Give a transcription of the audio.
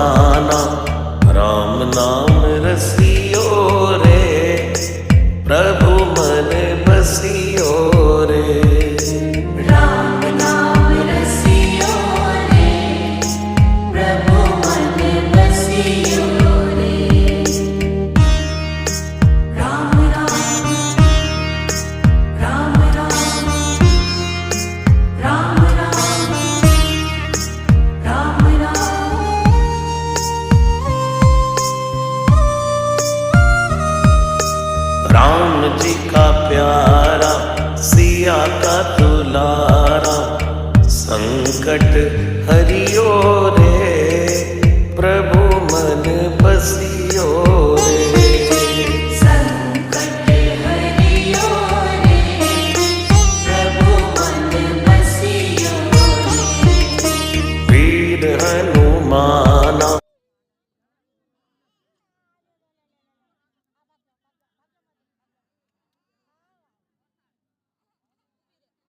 माना, राम नाम रसियो रे, प्रभु मन बसियो रे। राम नाम रसियो रे, प्रभु मन बसियो रे। राम राम राम राम राम राम राम राम। राम जी का प्यारा, सिया का दुलारा, संकट हरियो रे, प्रभु मन बसियो रे। संकट हरियो रे, प्रभु मन बसियो रे। वीर हनुमाना,